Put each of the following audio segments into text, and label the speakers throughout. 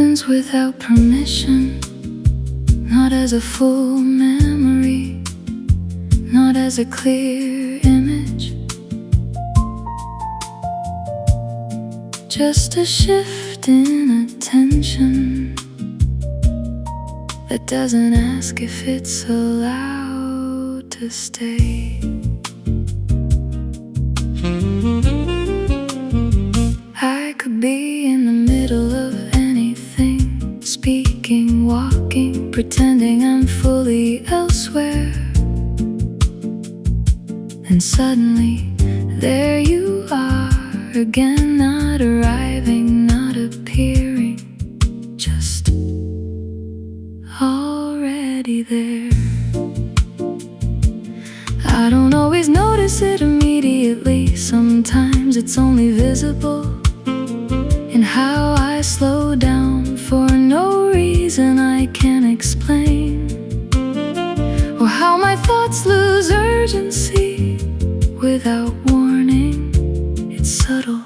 Speaker 1: happens without permission, not as a full memory, not as a clear image. Just a shift in attention that doesn't ask if it's allowed to stay. I could be in the middle of anything, speaking, walking, pretending I'm fully elsewhere. And suddenly, there you are again, not arriving, not appearing, just already there. I don't always notice it immediately. Sometimes it's only visible in how I slow down for no reason I can't explain, or how my thoughts lose urgency without warning. It's subtle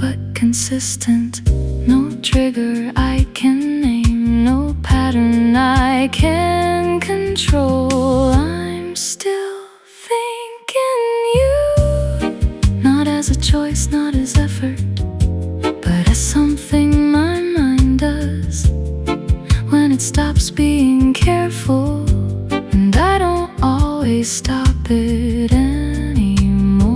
Speaker 1: but consistent, no trigger I can name, no pattern I can control. I'm still thinking you, not as a choice, not as effort, but as something my mind does when it stops being careful. And I don't always stop it anymore.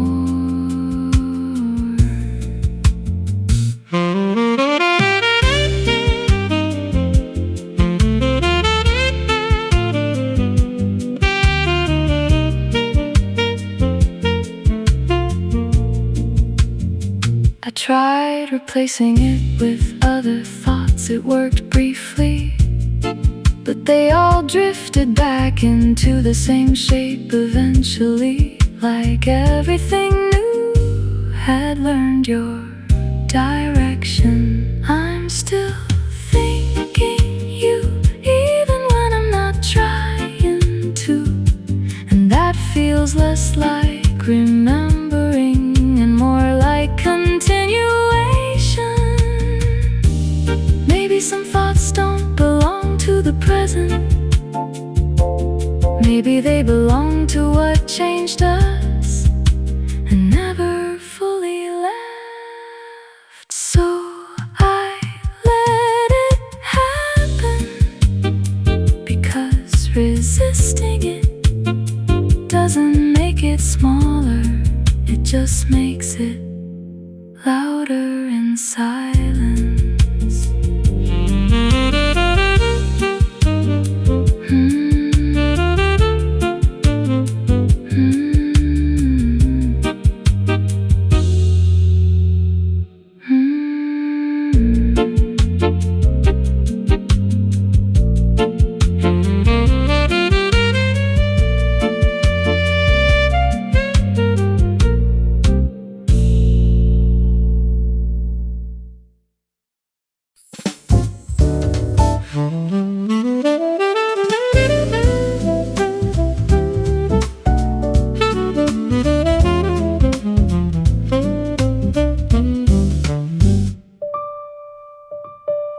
Speaker 1: I tried replacing it with other thoughts. It worked briefly, but they all drifted back into the same shape eventually, like everything new had learned your direction. I'm still thinking you, even when I'm not trying to, and that feels less like remembering and more like continuation. Maybe some thoughts don't belong to the present. Maybe they belong to what changed us and never fully left. So I let it happen, because resisting it doesn't make it smaller, it just makes it louder in silence.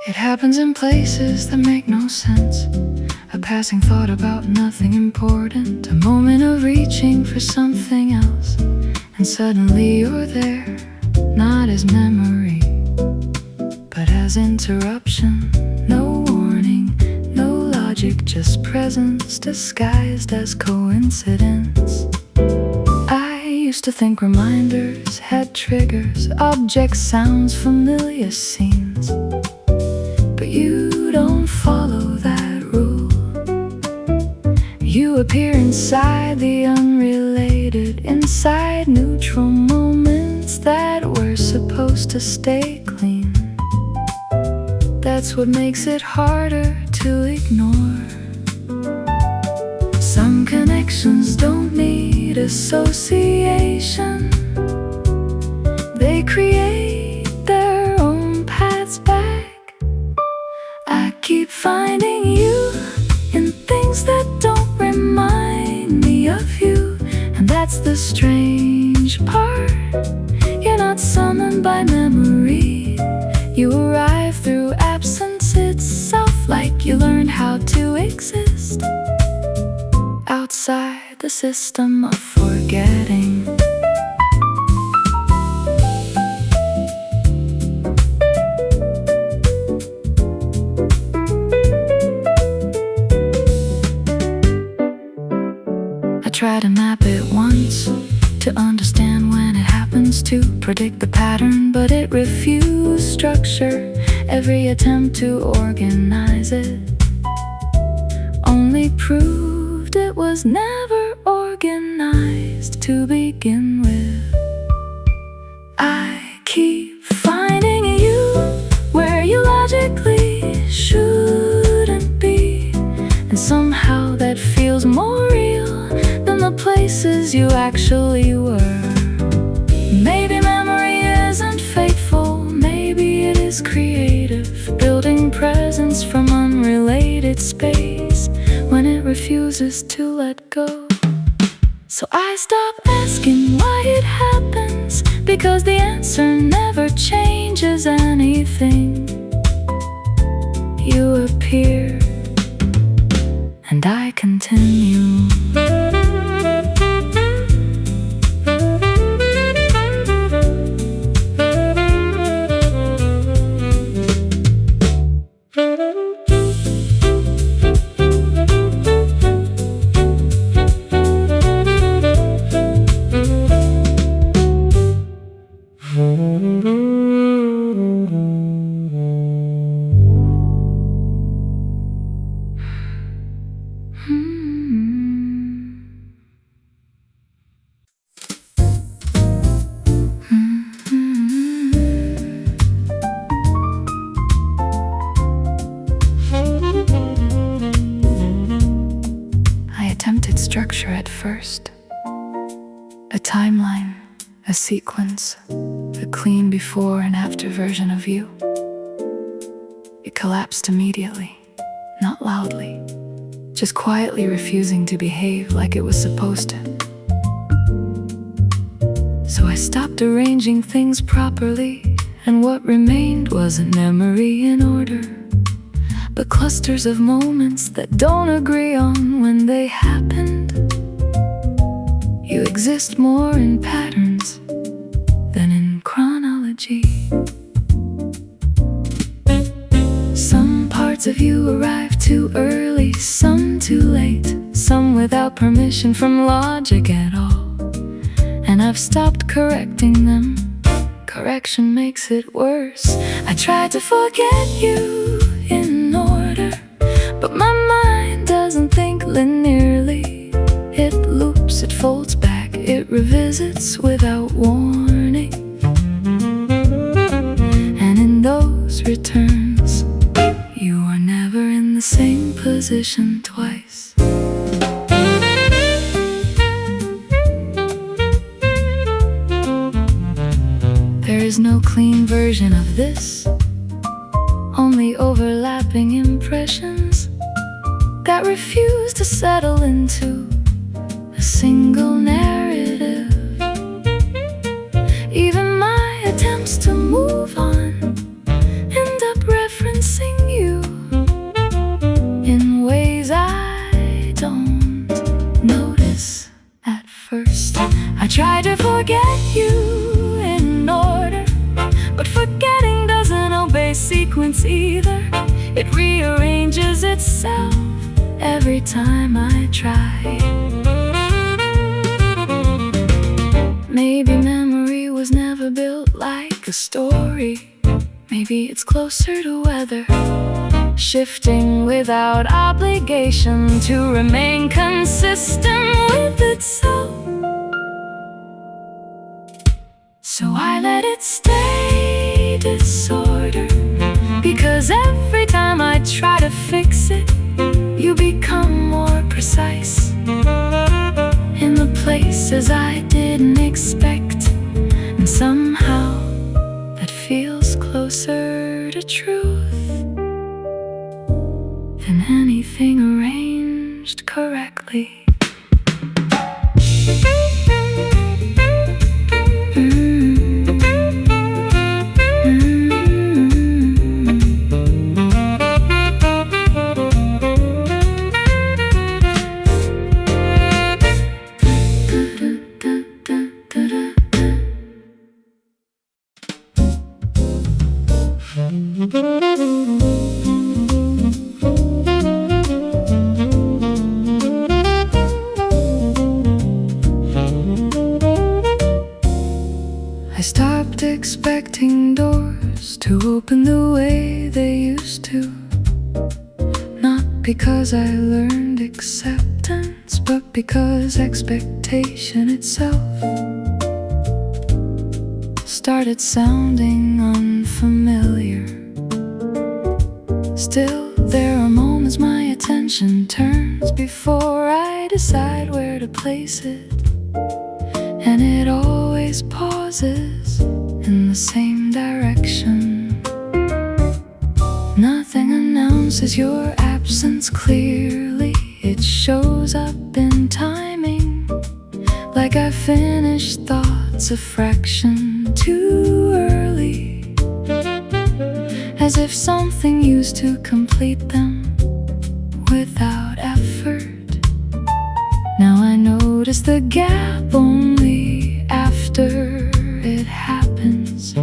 Speaker 1: It happens in places that make no sense, a passing thought about nothing important, a moment of reaching for something else, and suddenly you're there, not as memory, but as interruption. No warning, no logic, just presence disguised as coincidence. I used to think reminders had triggers, objects, sounds, familiar scenes. But you don't follow that rule. You appear inside the unrelated, inside neutral moments that were supposed to stay clean. That's what makes it harder to ignore. Some connections don't need association. They create their own paths back. I keep finding you in things that don't remind me of you, and that's the strange part. You're not summoned by memory, you arrive through absence you learned how to exist outside the system of forgetting. I tried to map it once to understand when it happens, to predict the pattern, but it refused structure. Every attempt to organize it only proved it was never organized to begin with. I keep finding you where you logically shouldn't be, and somehow that feels more real than the places you actually were. Maybe memory isn't faithful, maybe it is creative, building presence from unrelated space when it refuses to let go. So I stop asking why it happens, because the answer never changes anything. You appear, and I continue. Attempted structure at first, a timeline, a sequence, a clean before and after version of you. It collapsed immediately, not loudly, just quietly refusing to behave like it was supposed to. So I stopped arranging things properly, and what remained wasn't memory in order, but clusters of moments that don't agree on when they happened. You exist more in patterns than in chronology. Some parts of you arrive too early, some too late, some without permission from logic at all. And I've stopped correcting them. Correction makes it worse. I tried to forget you in order, but my mind doesn't think linearly. It loops, it folds back, it revisits without warning. And in those returns, you are never in the same position twice. There is no clean version of this, only overlapping impressions that refuse to settle into a single narrative. Even my attempts to move on end up referencing you in ways I don't notice at first. I try to forget you in order, but forgetting doesn't obey sequence either. It rearranges itself every time I try. Maybe memory was never built like a story. Maybe it's closer to weather, shifting without obligation to remain consistent with itself. So I let it stay disorder, because every time I try to fix it, you become more precise in the places I didn't expect. And somehow that feels closer to truth than anything arranged correctly. because I learned acceptance, but because expectation itself started sounding unfamiliar. Still, there are moments my attention turns before I decide where to place it, and it always pauses in the same direction. Nothing announces your absence clearly. It shows up in timing, like I finished thoughts a fraction too early, as if something used to complete them without effort. Now I notice the gap only after it happens.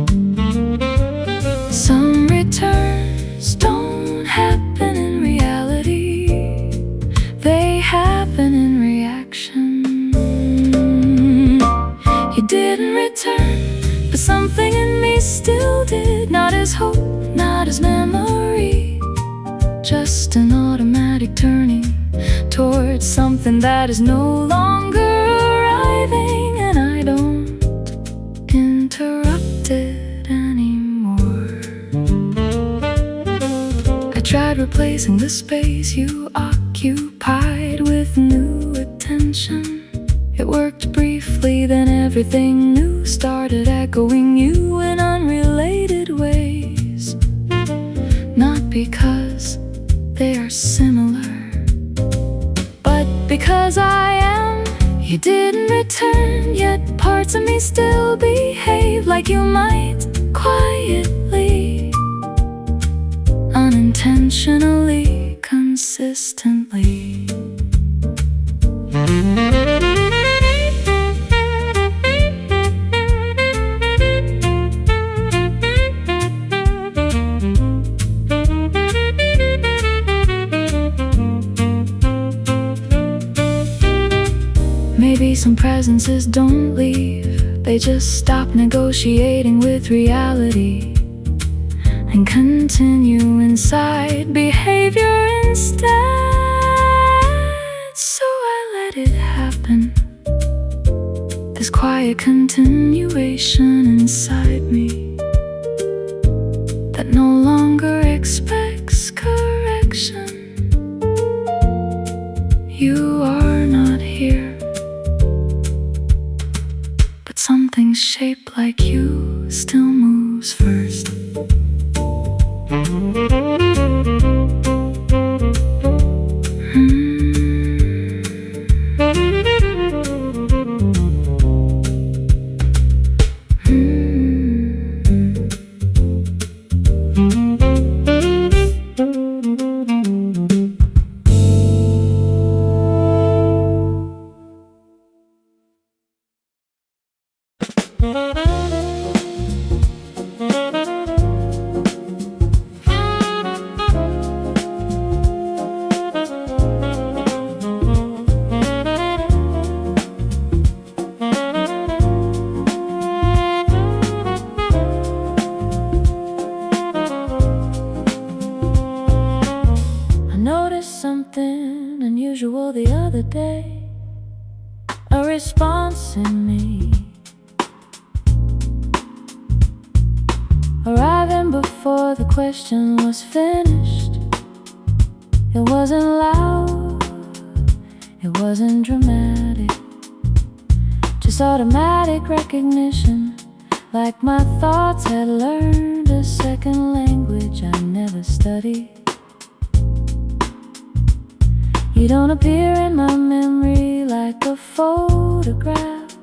Speaker 1: Some returns don't happen in reality, they happen in reaction. You didn't return, but something in me still did. Not as hope, not as memory, just an automatic turning towards something that is no longer arriving, and I don't interrupt it anymore. I tried replacing the space you occupied with new attention. It worked briefly, then everything new started echoing you in unrelated ways. Not because they are similar, but because I am. You didn't return, yet parts of me still behave like you might, quietly, unintentionally, consistently. Maybe some presences don't leave, they just stop negotiating with reality and continue inside behavior instead. So I let it happen, this quiet continuation inside me that no longer expects correction. You are not here, something shaped like you still moves first. Something unusual the other day, a response in me, arriving before the question was finished. It wasn't loud, it wasn't dramatic, just automatic recognition, like my thoughts had learned a second language I never studied. You don't appear in my memory like a photograph,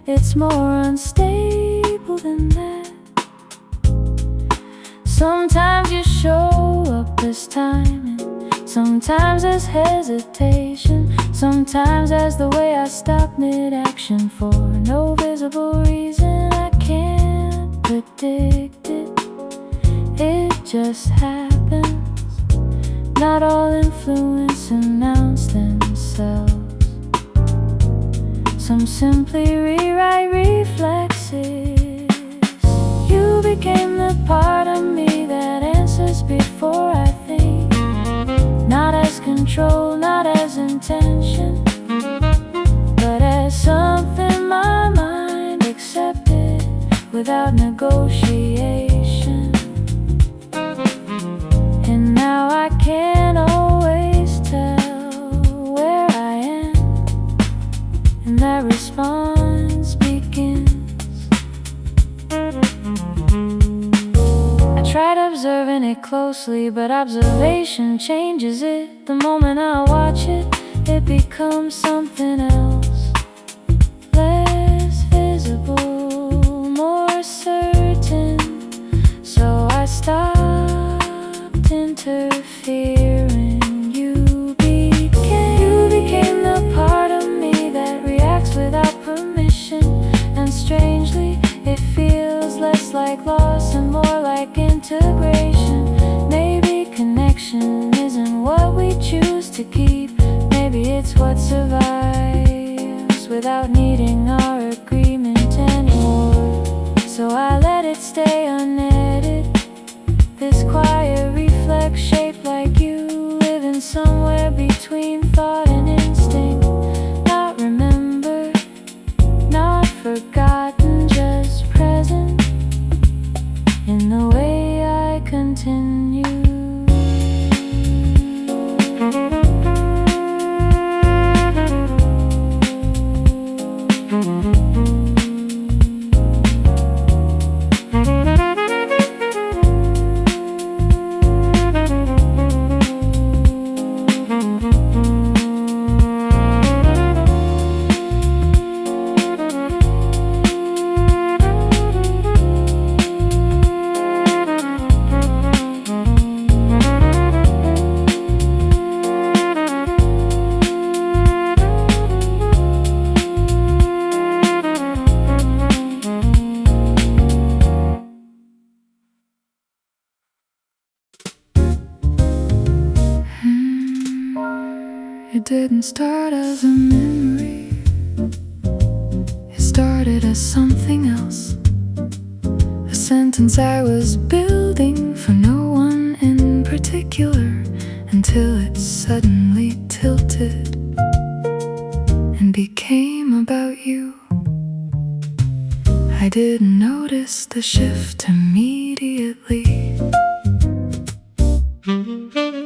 Speaker 1: it's more unstable than that. Sometimes you show up as timing, sometimes as hesitation, sometimes as the way I stop mid-action for no visible reason. I can't predict it, it just happens. Not all influence announce themselves, some simply rewrite reflexes. You became the part of me that answers before I think, not as control, not as intention, but as something my mind accepted without negotiation. And now I can't always tell where I am, and that response begins. I tried observing it closely, but observation changes it. The moment I watch it, it becomes something else, less visible, more certain. So I stopped interfering. You became the part of me that reacts without permission. And strangely, it feels less like loss and more like integration. Maybe connection isn't what we choose to keep. Maybe it's what survives without needing our agreement anymore. So I let it stay unedited, this quiet reflex shaped like you, living somewhere between thought and instinct. Not remembered, not forgotten, just present in the way I continue. It didn't start as a memory, it started as something else. A sentence I was building for no one in particular, until it suddenly tilted and became about you. I didn't notice the shift immediately.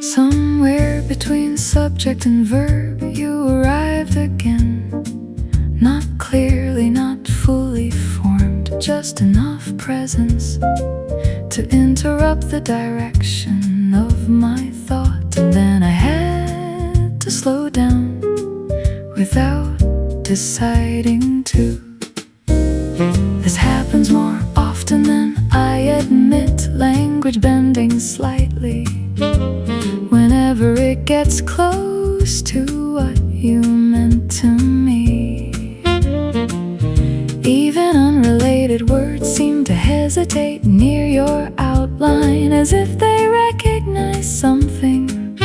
Speaker 1: Somewhere between subject and verb, you arrived again. Not clearly, not fully formed, just enough presence to interrupt the direction of my thought. And then I had to slow down without deciding to. This happens more often than I admit, language bending slightly whenever it gets close to what you meant to me. Even unrelated words seem to hesitate near your outline, as if they recognize something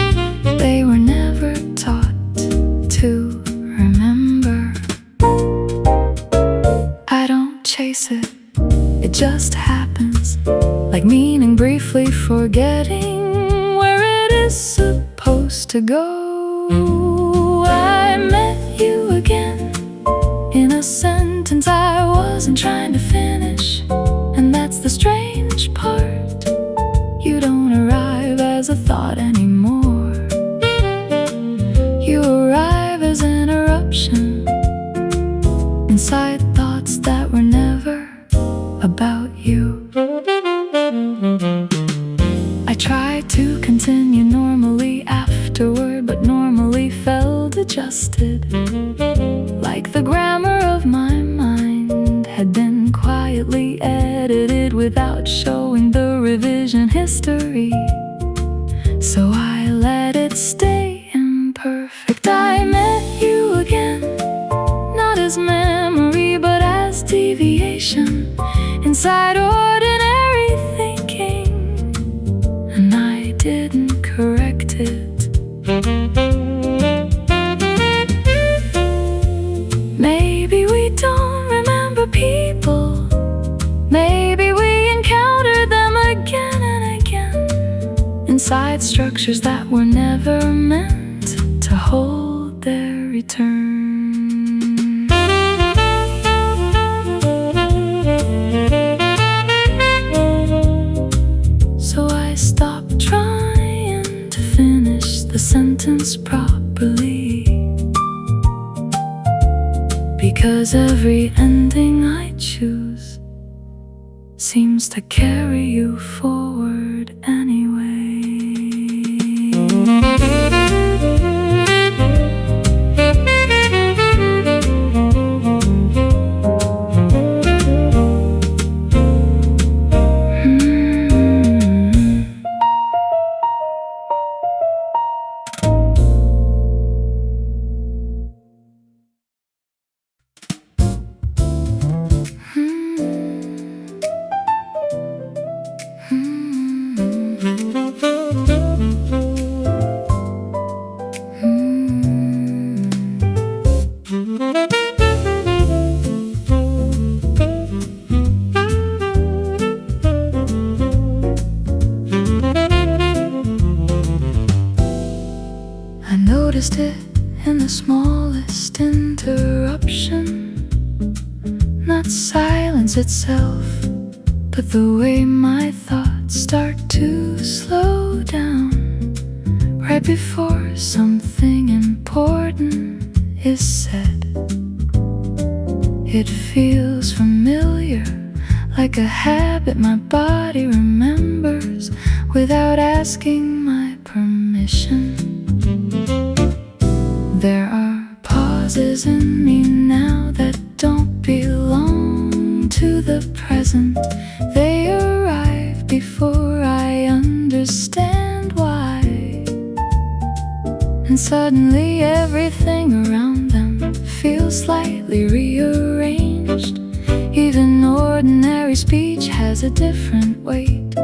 Speaker 1: they were never taught to remember. I don't chase it, it just happens, like meaning briefly forgetting where it is supposed to go. I met you again in a sentence I wasn't trying to finish, and that's the strange part. You don't arrive as a thought anymore, you arrive as an eruption inside thoughts that were never about you. I tried to continue normally afterward, but normally felt adjusted, like the grammar of my mind had been quietly edited without showing the revision history. So I let it stay imperfect. I met you again, not as memory but as deviation inside ordinary thinking, and I didn't correct it. Maybe we don't remember people, maybe we encounter them again and again inside structures that were never meant behold their return. So I stopped trying to finish the sentence properly, because every ending I choose seems to carry you forward anyway. I noticed it in the smallest interruption, not silence itself, but the way my thoughts start to slow down right before something important is said. It feels familiar, like a habit my body remembers without asking my permission. There are pauses in me now that don't belong to the present. They arrive before I understand why, and suddenly everything around them feels slightly rearranged. Even ordinary speech has a different weight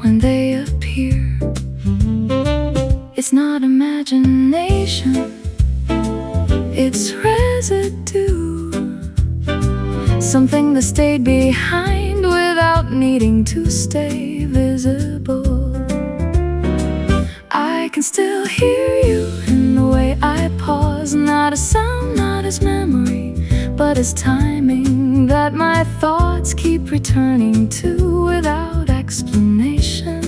Speaker 1: when they appear. It's not imagination, it's residue, something that stayed behind without needing to stay visible. I can still hear you in the way I pause, not as sound, not as memory, but as timing that my thoughts keep returning to without explanation.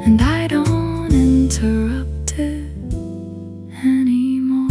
Speaker 1: And I don't interrupt it anymore.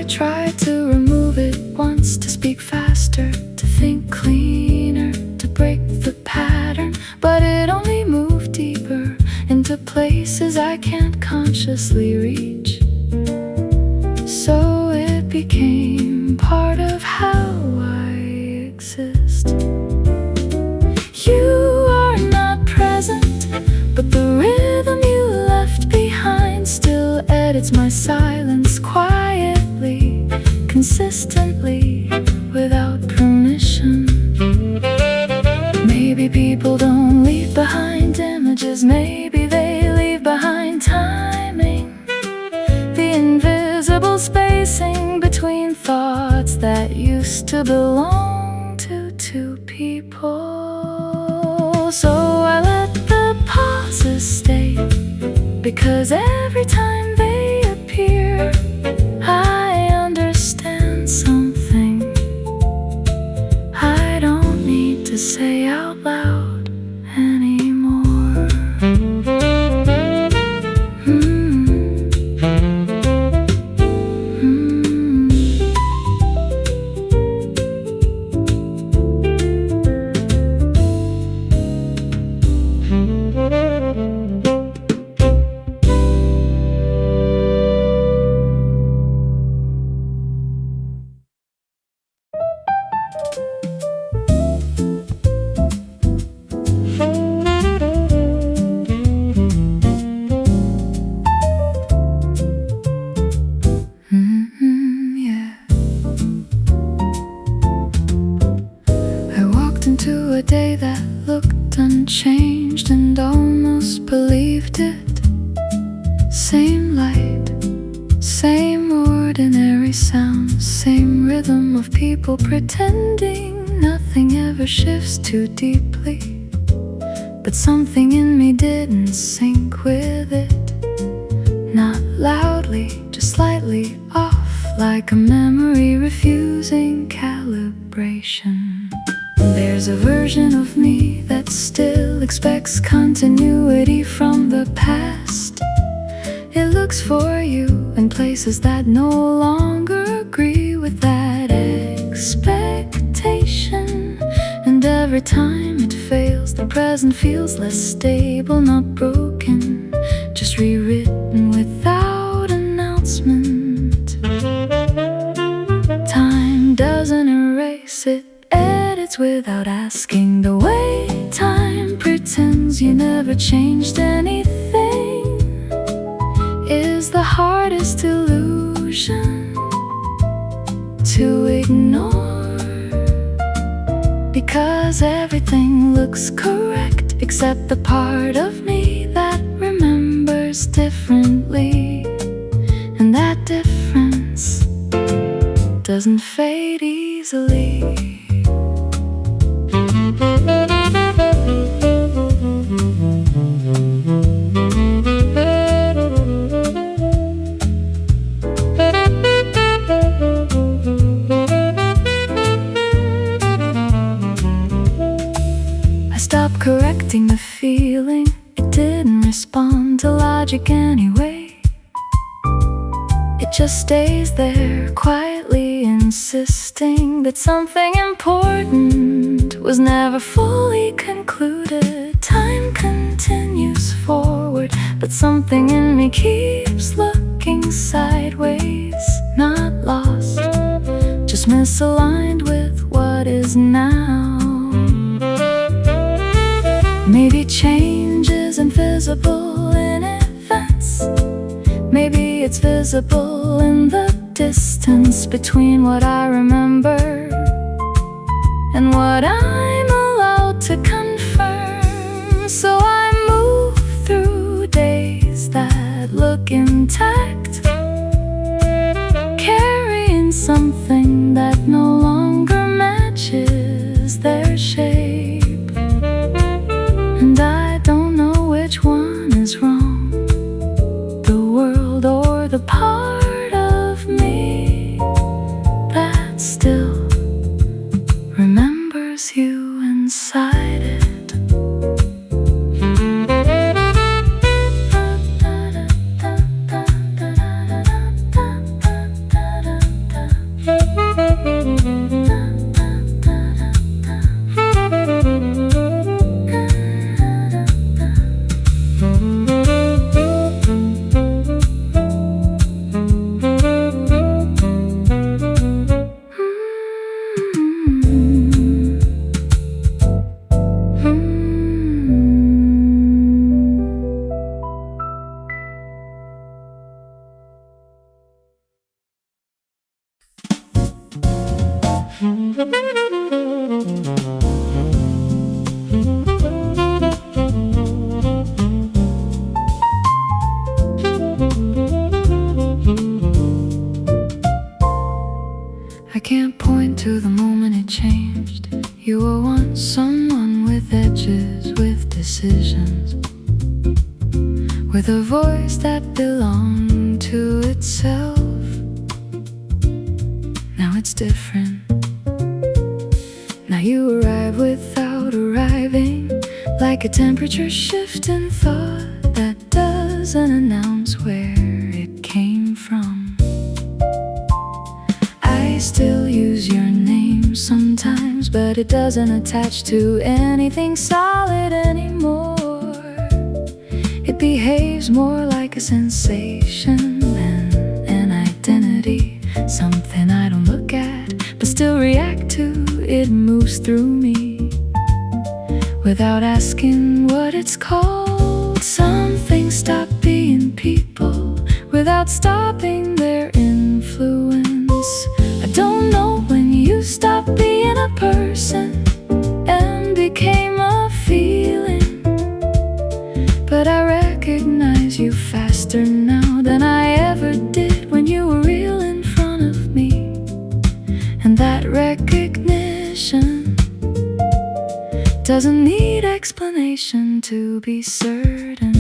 Speaker 1: Tried to remove it once, to speak faster, to think cleaner, to break the pattern, but it only moved deeper into places I can't consciously reach. So it became part of how I exist. You are not present, but the rhythm you left behind still edits my silence quietly, consistently, without permission. Maybe people don't leave behind images, maybe they leave behind timing, the invisible spacing between thoughts that used to belong to two people. So I let the pauses stay, because every time they appear, I understand something I don't need to say out loud anymore. memory sounds, same rhythm of people pretending. Nothing ever shifts too deeply, but something in me didn't sync with it. Not loudly, just slightly off, like a memory refusing calibration. There's a version of me that still expects continuity from the past. It looks for you in places that no longer agree with that expectation. And every time it fails, the present feels less stable, not broken, just rewritten without announcement. Time doesn't erase, it edits without asking. The way time pretends you never changed anything is the hardest illusion to ignore, because everything looks correct except the part of me that remembers differently. And that difference doesn't fade easily. Stop correcting the feeling, it didn't respond to logic anyway. It just stays there, quietly insisting that something important was never fully concluded. Time continues forward, but something in me keeps looking sideways. Not lost, just misaligned with what is now. Maybe change isn't visible in events. Maybe it's visible in the distance between what I remember and what I'm allowed to confirm. So I move through days that look intact, carrying something that no longer matches their shape. And I don't know which one is wrong, the world or the part of me that still remembers you inside it. I can't point to the moment it changed. You were once someone with edges, with decisions, with a voice that belonged to itself. Now it's different. Now you arrive without arriving, like a temperature shift in thought that doesn't announce where it came from. I still use your name sometimes, but it doesn't attach to anything solid anymore. It behaves more like a sensation than an identity, something I don't look at but still react to. It moves through me without asking what it's called. Some things stop being people without stopping their influence. I don't know when you stopped being a person and became a feeling, but I recognize you faster now than I ever did when you were real in front of to be certain.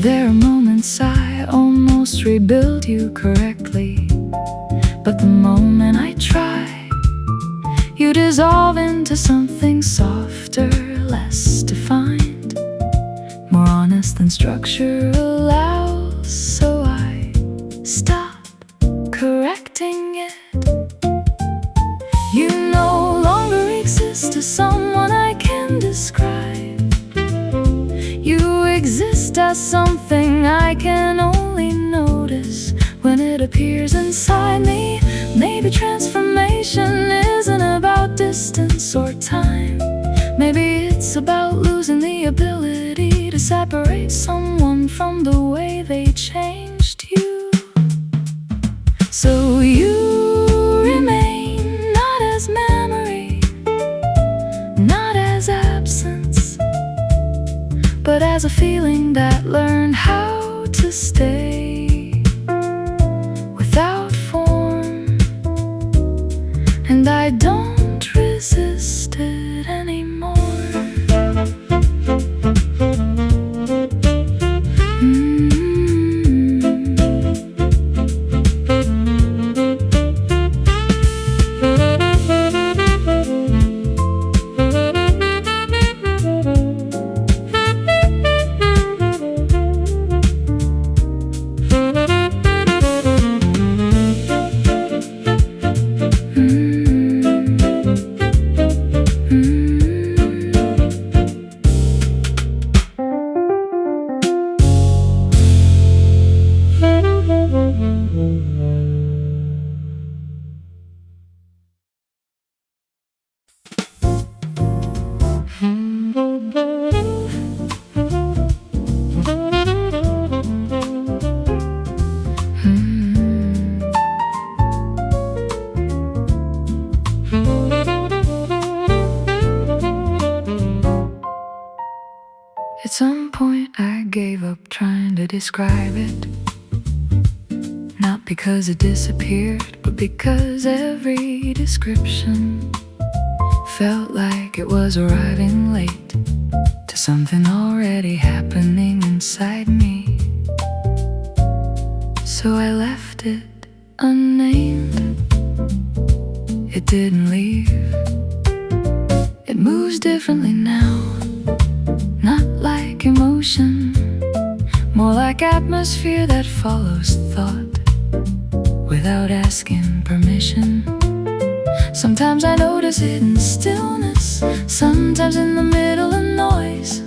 Speaker 1: There are moments I almost rebuild you correctly, but the moment I try, you dissolve into something softer, less defined, more honest than structure allows. So I stop correcting it. You no longer exist as someone I can describe. You exist as something I can only notice when it appears inside me. Maybe transformation isn't about distance or time. Maybe it's about losing the ability to separate someone from the way they changed you. So you remain not as memory, not as absence, but as a feeling that learned how to stay without form. And I don't resist it anymore. At some point I gave up trying to describe it, not because it disappeared, but because every description felt like it was arriving late to something already happening inside me. So I left it unnamed. It didn't leave. It moves differently now, not like emotion, more like atmosphere that follows thought without asking permission. Sometimes I notice it in stillness, sometimes in the middle of noise,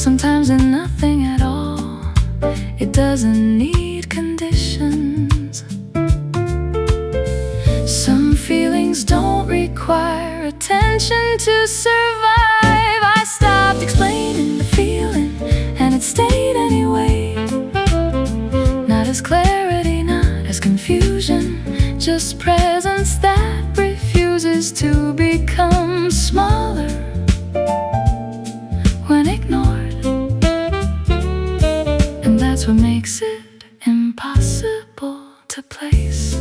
Speaker 1: sometimes in nothing at all. It doesn't need conditions. Some feelings don't require attention to survive. I stopped explaining the feeling, and it stayed anyway. Not as clarity, not as confusion, just presence that refuses to become smaller when ignored. And that's what makes it impossible to place.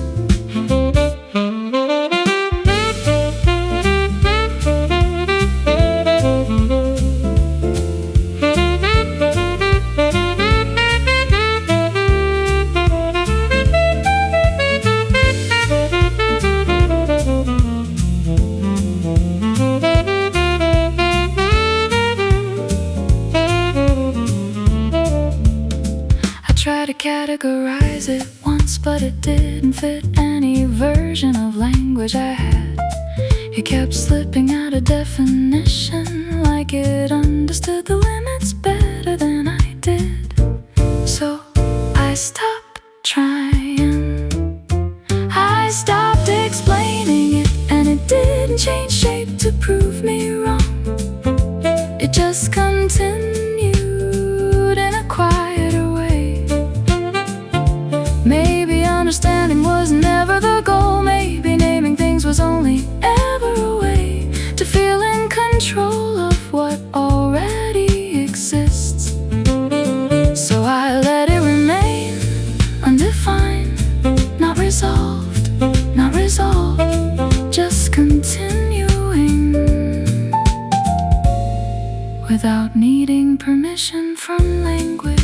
Speaker 1: Tried to categorize it once, but it didn't fit any version of language I had. It kept slipping out of definition, like it understood the limits better than I did. So I stopped trying, I stopped explaining it, and it didn't change shape to prove me wrong. It just continued in a quieter way. Maybe understanding was never the goal. Maybe naming things was only ever a way to feel in control of what already exists. So I let it remain undefined, not resolved, just without needing permission from language.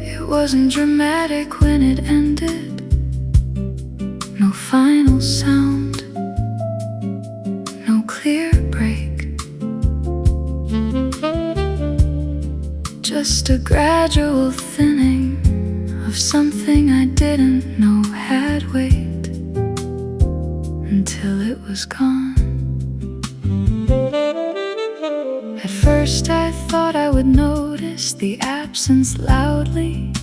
Speaker 1: It wasn't dramatic when it ended, no final sound, no clear break, just a gradual thinning of something I didn't know had weight, until it was gone. At first I thought I would notice the absence loudly,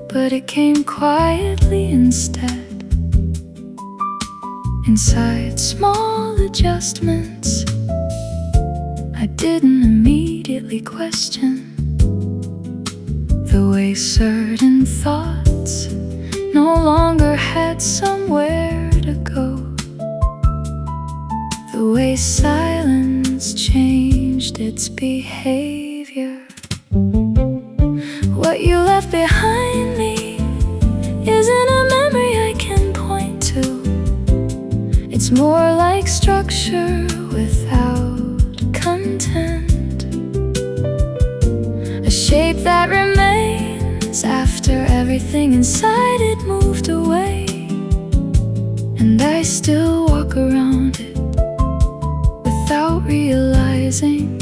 Speaker 1: but it came quietly instead. Inside small adjustments I didn't immediately question, the way certain thoughts no longer had somewhere to go, the way silence changed its behavior. What you left behind me isn't a memory I can point to. It's more like structure without content, a shape that remains after everything inside it moved away, and I still walk around it without realizing.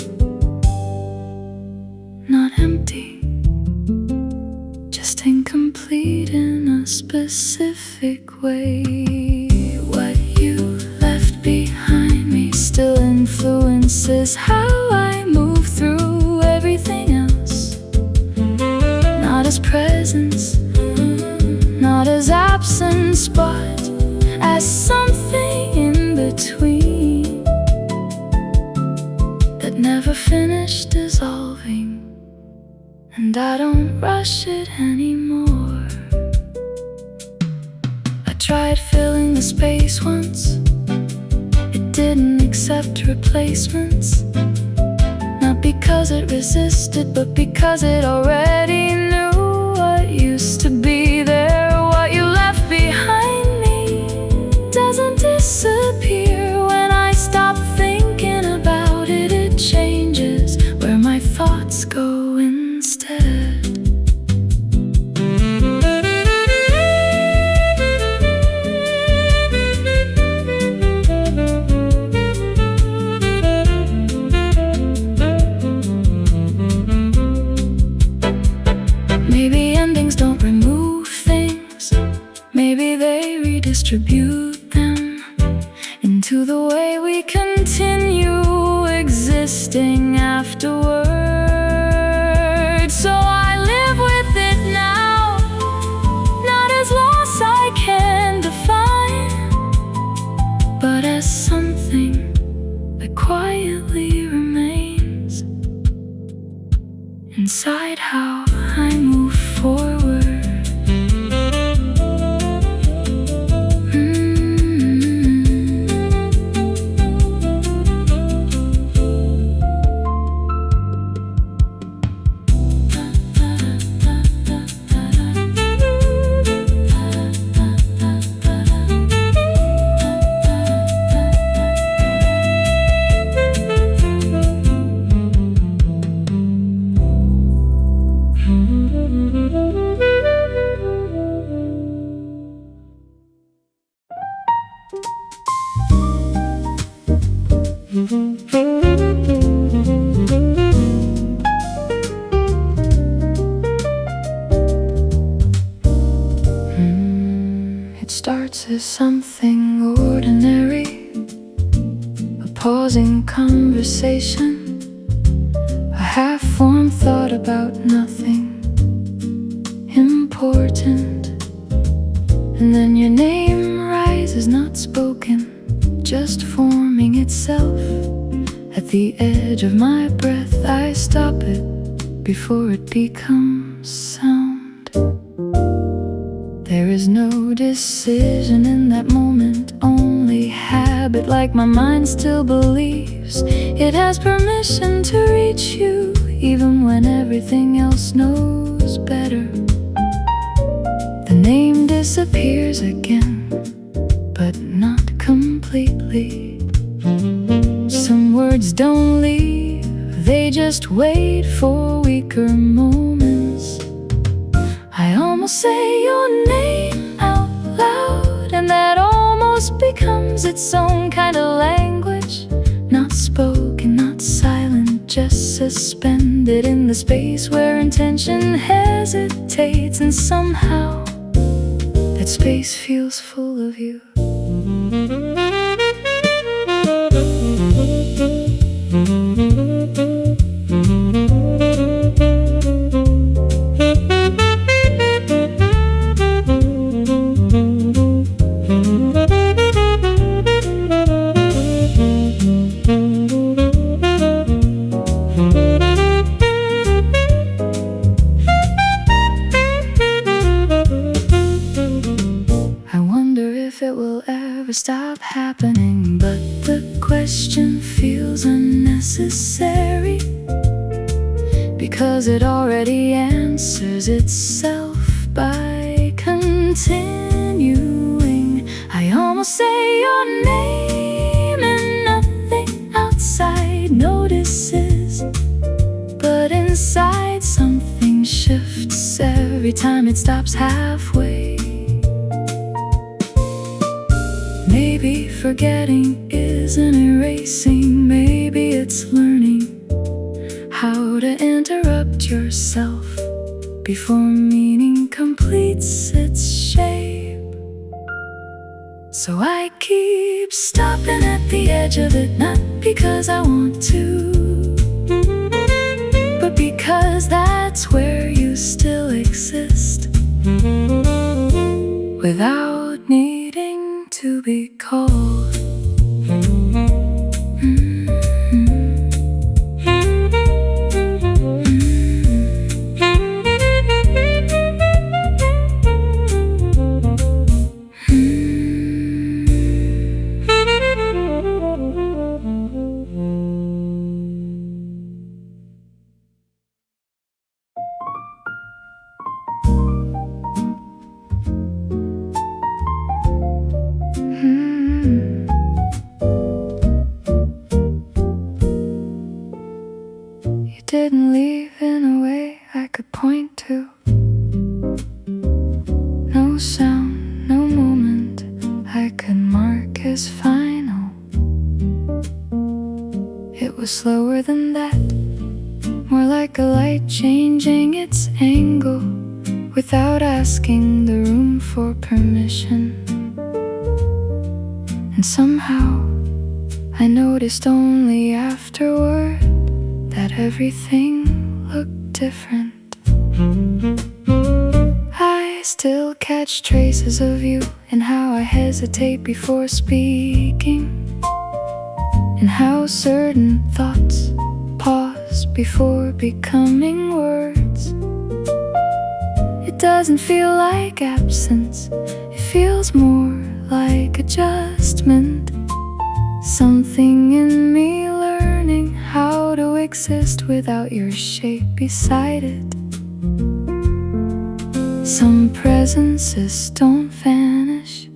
Speaker 1: Not empty, just incomplete in a specific way. What you left behind me still influences how I move through everything else. Not as presence, not as absence, but as something in between that never finished dissolving. And I don't rush it anymore. I tried filling the space once, it didn't accept replacements. Not because it resisted, but because it already knew what used to be there. What you left behind me doesn't disappear. When I stop thinking about it, it changes where my thoughts go instead. Maybe endings don't remove things, maybe they redistribute them into the way we continue existing afterward. So I live with it now, not as loss I can define, but as something that quietly remains inside how I move forward. It starts as something ordinary, a pausing conversation, a half-formed thought about nothing important. And then your name rises, not spoken, just forming itself. At the edge of my breath, I stop it before it becomes sound. There is no decision in that moment, only habit, like my mind still believes it has permission to reach you, even when everything else knows better. The name disappears again, but not completely. Some words don't leave, they just wait for weaker moments. I almost say your name out loud, and that almost becomes its own kind of language. Not spoken, not silent, just suspended in the space where intention hesitates. And somehow that space feels full of you. It will ever stop happening, but the question feels unnecessary, because it already answers itself by continuing. I almost say your name and nothing outside notices, but inside something shifts every time it stops halfway. Maybe forgetting isn't erasing, maybe it's learning how to interrupt yourself before meaning completes its shape. So I keep stopping at the edge of it, not because I want to, but because that's where you still exist, without needing to be called. You didn't leave in a way I could point to. No sound, no moment I could mark as final. It was slower than that, more like a light changing its angle without asking the room for permission. And somehow I noticed only afterward that everything looked different. I still catch traces of you in how I hesitate before speaking, and how certain thoughts pause before becoming words. It doesn't feel like absence, it feels more like adjustment. Something in me learning how to exist without your shape beside it. Some presences don't vanish,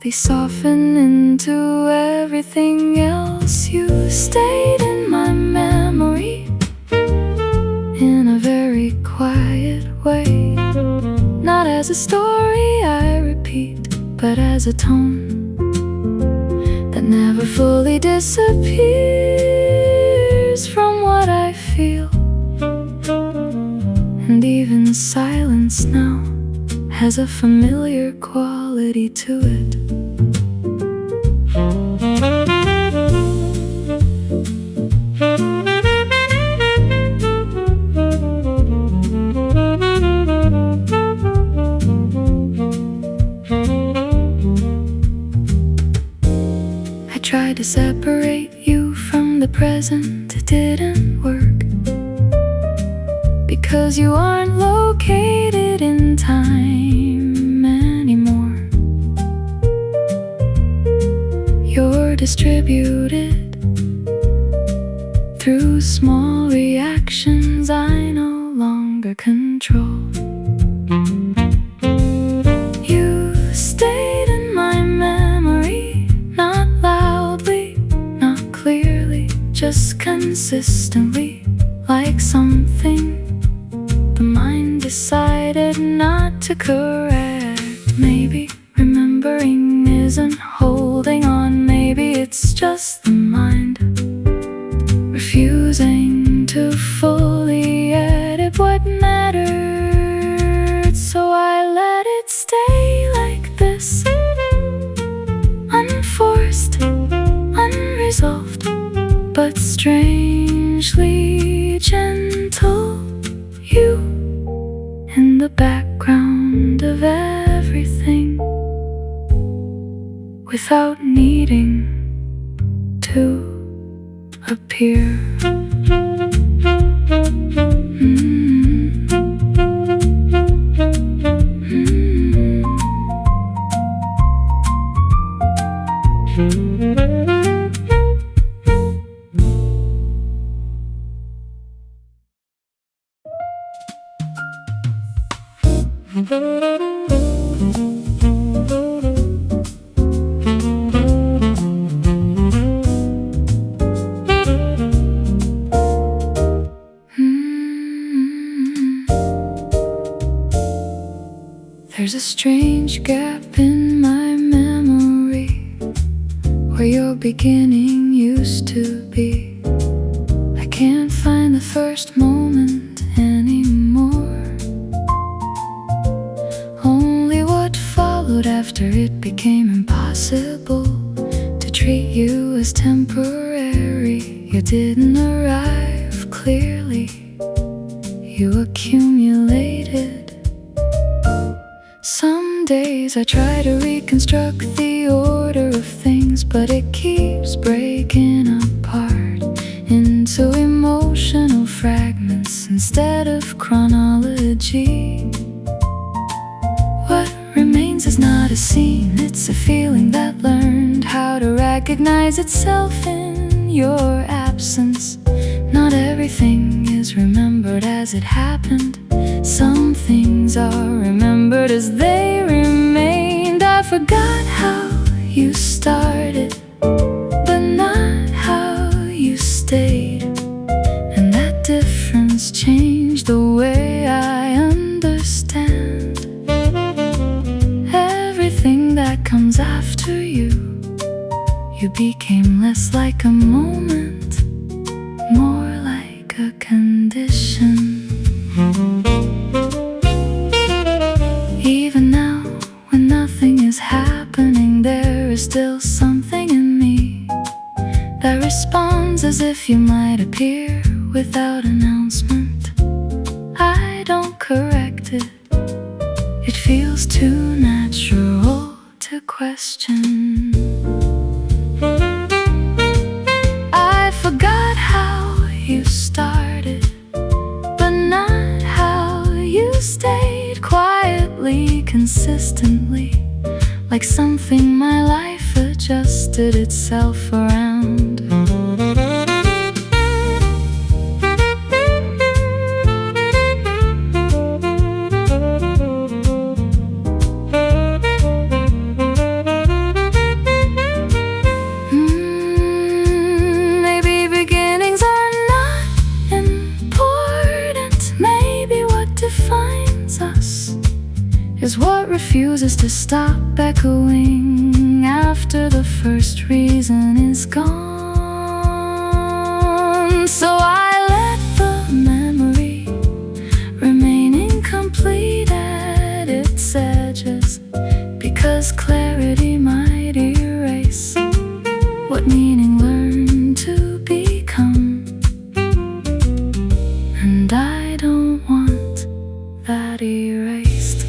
Speaker 1: they soften into everything else. You stayed in my memory in a very quiet way, not as a story I repeat, but as a tone that never fully disappears from what I feel. And even silence now has a familiar quality to it. to separate you from the present, it didn't work. Because you aren't located in time anymore. You're distributed through small reactions I no longer control. You stayed in my memory, not loudly, not clearly, just consistently, like something the mind decided not to correct. Maybe remembering isn't holding on, maybe it's just the mind refusing to fully edit what mattered. So I let it stay like this, unforced, unresolved, but strangely gentle. You in the background of everything, without needing to appear. There's a strange gap in my memory where your beginning used to be. I can't find the first moment anymore, only what followed after it became impossible to treat you as temporary. You didn't arrive clearly, you accumulated. Some days I try to reconstruct the order of things, but it keeps breaking apart into emotional fragments instead of chronology. What remains is not a scene, it's a feeling that learned how to recognize itself in your absence. Not everything is remembered as it happened. Some things are remembered as they remained. I forgot how you started, but not how you stayed. And that difference changed the way I understand everything that comes after you. You became less like a moment, more like a condition. Even now, when nothing is happening, there is still something in me that responds as if you might appear without announcement. I don't correct it, it feels too natural to question. I forgot how you started, but not how you stayed, quietly, consistently, like something my life adjusted itself around. Maybe beginnings are not important. Maybe what defines us is what refuses to stop echoing after the first reason is gone. So I let the memory remain incomplete at its edges, because clarity might erase what meaning learned to become. And I don't want that erased.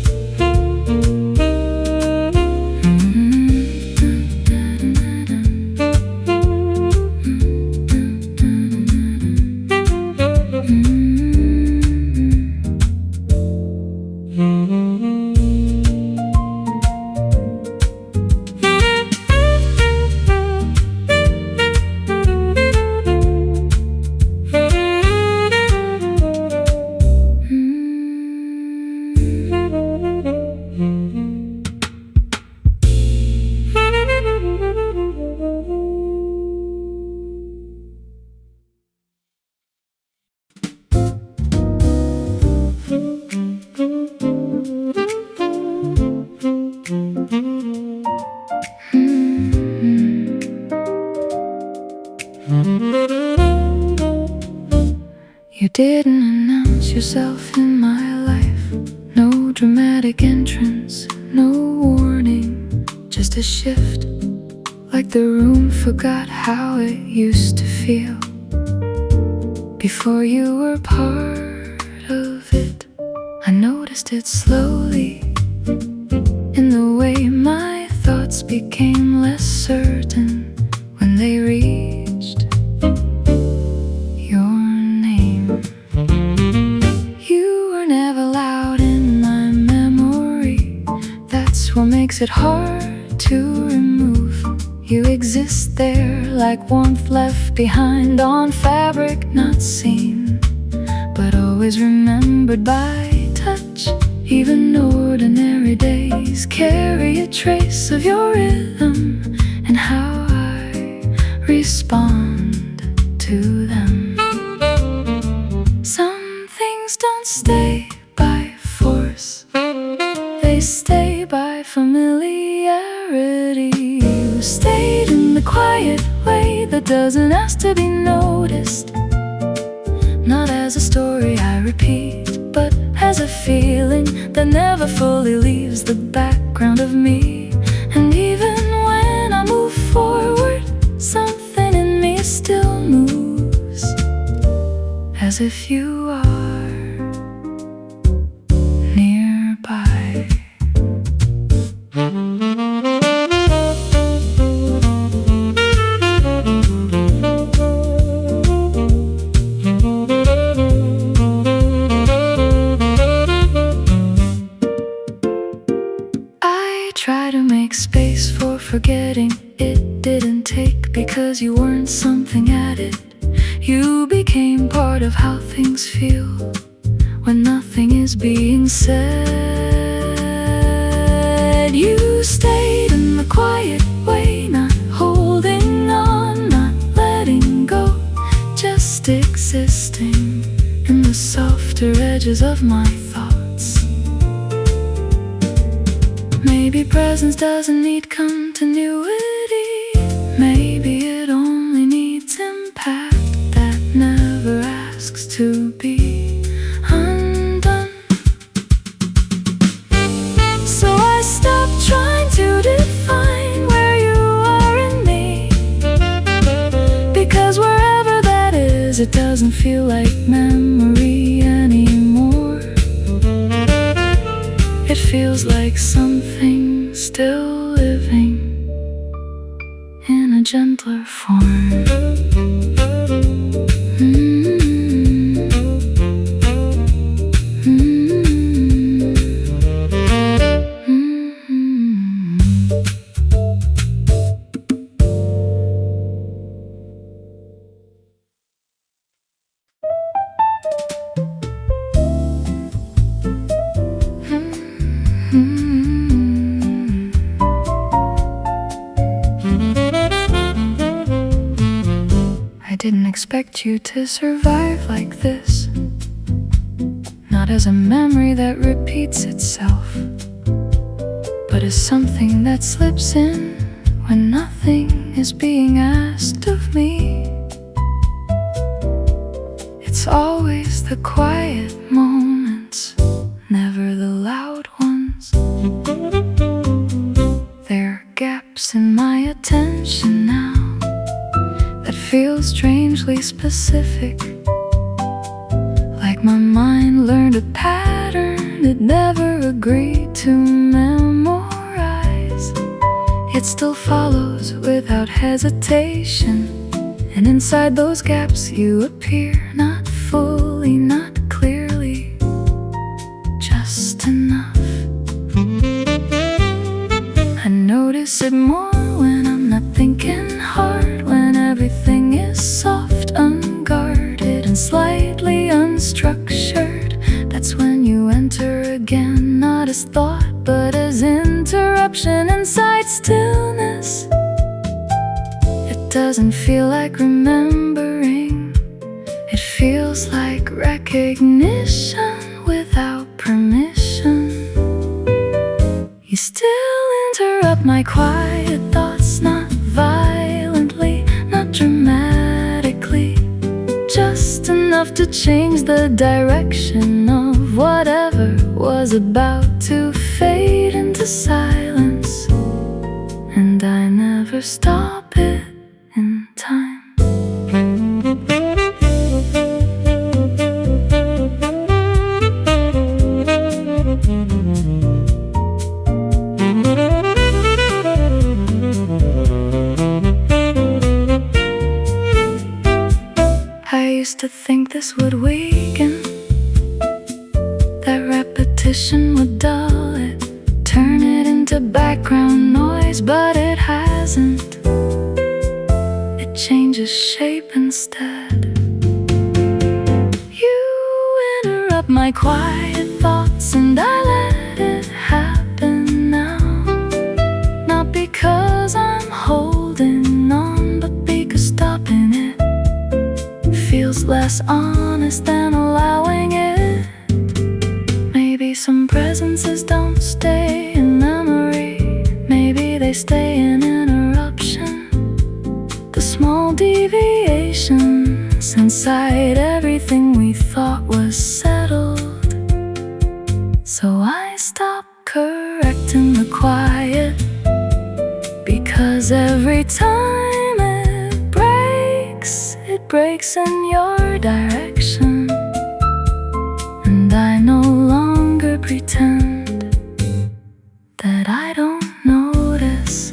Speaker 1: didn't announce yourself in my life. No dramatic entrance, no warning, just a shift, like the room forgot how it used to feel before you were part of it. I noticed it slowly, in the way my thoughts became less certain when they reached your name. You were never loud in my memory. That's what makes it hard to remove. You exist there like warmth left behind on fabric not seen, but always remembered by touch. Even ordinary days carry a trace of your rhythm and how I respond to them. Some things don't stay by force, they stay by familiarity. You stayed in the quiet way that doesn't ask to be noticed, not as a story I repeat, but as a feeling that never fully leaves the background of me. And even when I move forward, something in me still moves, as if you are nearby. Try to make space for forgetting. It didn't take, because you weren't something added. You became part of how things feel when nothing is being said. You stayed in the quiet way, not holding on, not letting go, just existing in the softer edges of my thoughts. Maybe presence doesn't need continuity. Maybe it only needs impact that never asks to be undone. So I stopped trying to define where you are in me, because wherever that is, it doesn't feel like memory anymore. It feels like something still living in a gentler form. I didn't expect you to survive like this, not as a memory that repeats itself, but as something that slips in when nothing is being asked of me. It's always the quiet moments, never the loud ones. There are gaps in my attention now that feel strangely specific, like my mind learned a pattern it never agreed to memorize. It still follows without hesitation, and inside those gaps you appear, not fully, not clearly, just enough. I notice it more when I'm not thinking hard, when everything is soft, unguarded, and slightly unstructured. That's when you enter again, not as thought, but as interruption inside stillness. It doesn't feel like remembering, it feels like recognition without permission. You still interrupt my quiet thoughts, not violently, not dramatically, just enough enough to change the direction of whatever was about to fade into silence. And I never stop it in time. I used to think this would weaken, that repetition would dull it, turn it into background noise, but it hasn't. It changes shape instead. You interrupt my quiet thoughts and I let it happen now. Not because I'm holding on, but because stopping it feels less honest than allowing it. Maybe some presences don't stay in memory, maybe they stay in interruption. The small deviations inside everything we thought was settled. So I stopped correcting the quiet, because every time it breaks in your direction. And I no longer pretend that I don't notice.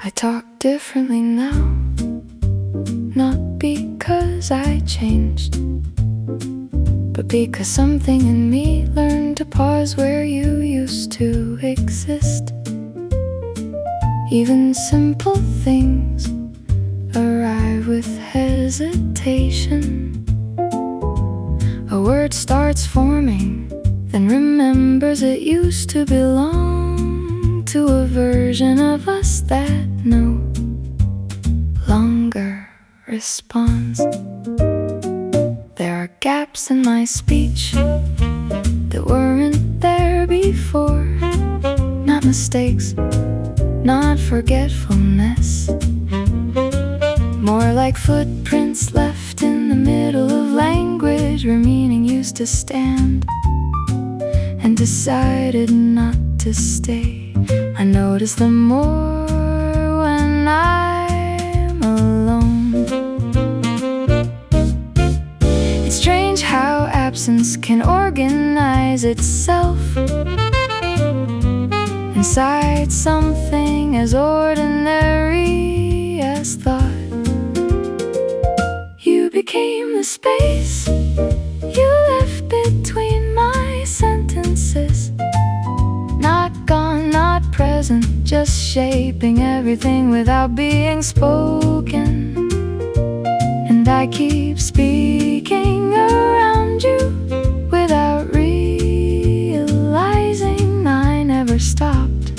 Speaker 1: I talk differently now, not because I changed, but because something in me learned to pause where you used to exist. Even simple things arrive with hesitation. A word starts forming, then remembers it used to belong to a version of us that no longer responds. There are gaps in my speech that weren't there before. Not mistakes, not forgetfulness, more like footprints left in the middle of language where meaning used to stand and decided not to stay. I notice them more when I'm alone. It's strange how absence can organize itself inside something as ordinary as thought. You became the space you left between my sentences. Not gone, not present, just shaping everything without being spoken. And I keep speaking around you without realizing I never stopped,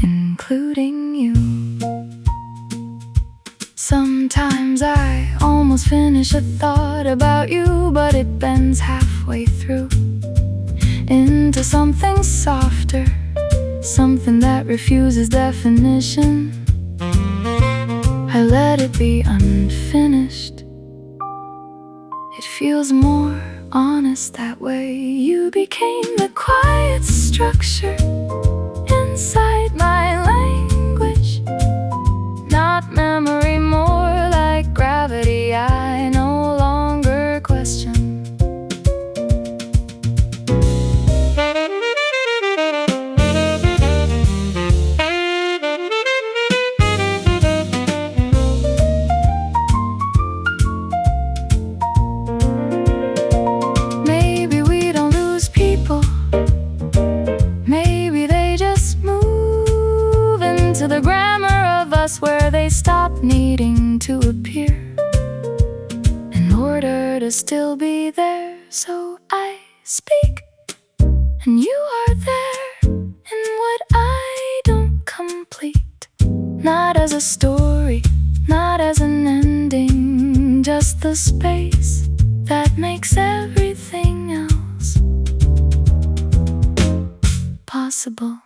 Speaker 1: including you. Sometimes I almost finish a thought about you, but it bends halfway through into something softer, something that refuses definition. I let it be unfinished. It feels more honest that way. You became the quiet structure inside my language, not memory, more like gravity I no longer question. to the grammar of us where they stop needing to appear in order to still be there. So I speak and you are there in what I don't complete, not as a story, not as an ending, just the space that makes everything else possible.